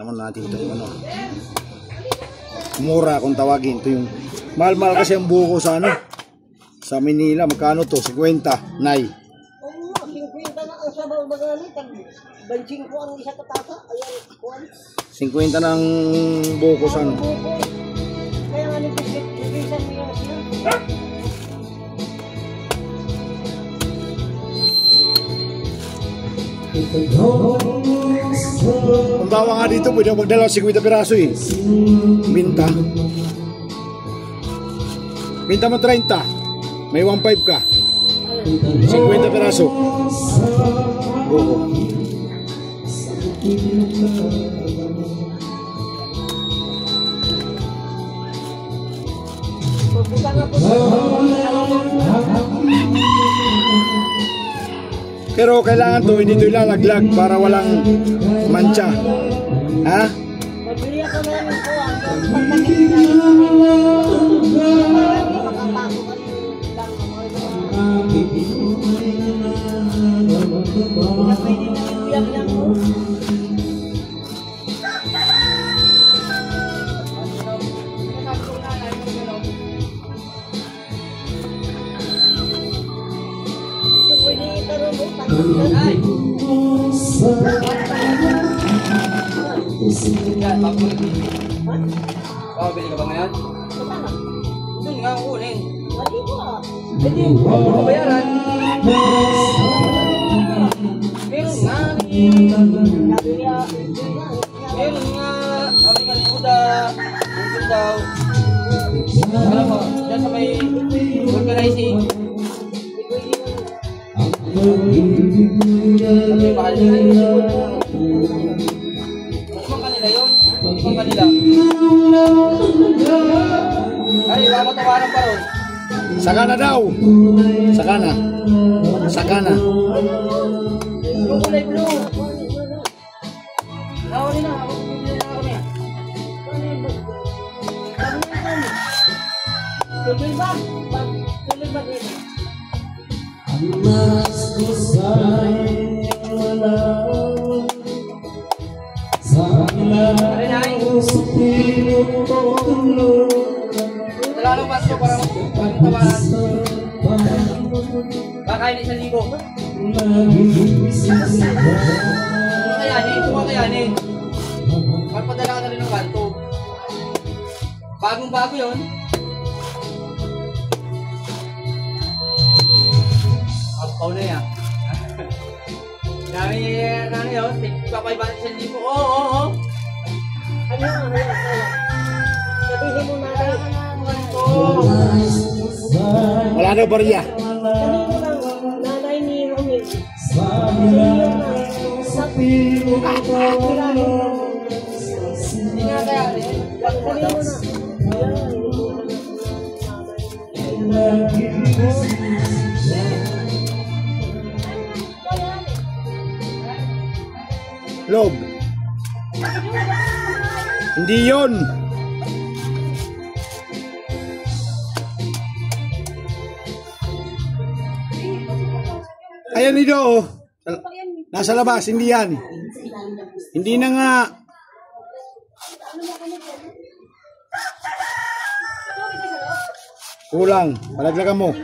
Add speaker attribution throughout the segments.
Speaker 1: naman natin ito ano. Mura kung tawagin ito yung mahal-mahal kasi ang buko sa ano sa Manila. Magkano to? 50 nay.
Speaker 2: Oo, 50 na ang sabaw bagani tag banjing ko ang isa katasa. Ayan, kuan.
Speaker 1: 50 ng buko sa ano.
Speaker 2: Kaya nga nipit ibisan niya siya.
Speaker 1: Kung bawa nga dito, pwede ako magdala 50 piraso eh. Binta. Binta mo 30. May 1.5 ka. 50 piraso. Buko. Pero kailangan to, hindi to ilalaglag para walang mancha. Ha?
Speaker 2: Magbili ako na ng kuwan. Pagtakit niya. Makapasok ka lang. Pwede na nagbiyak lang mo. Pwede itaroon mo. Ay!
Speaker 3: Bili ka ba ngayon? Doon nga ang kunin.
Speaker 2: Mali ko ah.
Speaker 3: Hindi, bayaran. Meron nga. Meron nga. Sabi nga ni Buda. Bukod daw. Alam mo, dyan sa may organizing. Sabi mahal nila yun. Bukman kanila yun. Bukman kanila. Ay, mamatawaran pa ron.
Speaker 1: Sakana daw. Sakana. Sakana.
Speaker 2: Yung kulay blue. Nawali na. Tuloy ba? Tuloy ba din?
Speaker 4: Mas kusay walang
Speaker 3: Ay, lalong pasto para magtawaran. Kakain 1,000. Kumakayanin. Magpadala ka na rin ng kanto. Bagong-bago yun. Pau na yan. Dami yun. Papaybahan 1,000. Oo.
Speaker 2: Ano yung sabihin mo na rin.
Speaker 1: Wala daw bariya.
Speaker 2: Sabihin mo lang, nanay ni Romil. Sabihin mo na,
Speaker 3: Hindi nga kaya rin.
Speaker 2: sabihin mo na.
Speaker 1: Loob. Hindi yun. Ayan ito oh. Nasa labas, hindi yan. Hindi na nga. Kulang. Palaglagan mo.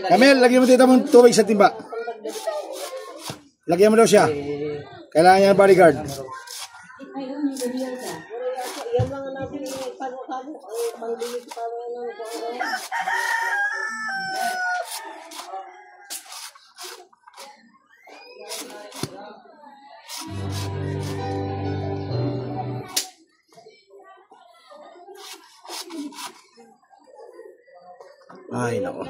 Speaker 1: Kamel, lagyan mo tita mong tubig sa timba. Lagyan mo daw siya. Kailangan niya ng bodyguard.
Speaker 2: Yan lang natin yung pano-pano. Pang-bilis pa rin ng
Speaker 1: Ay, nako.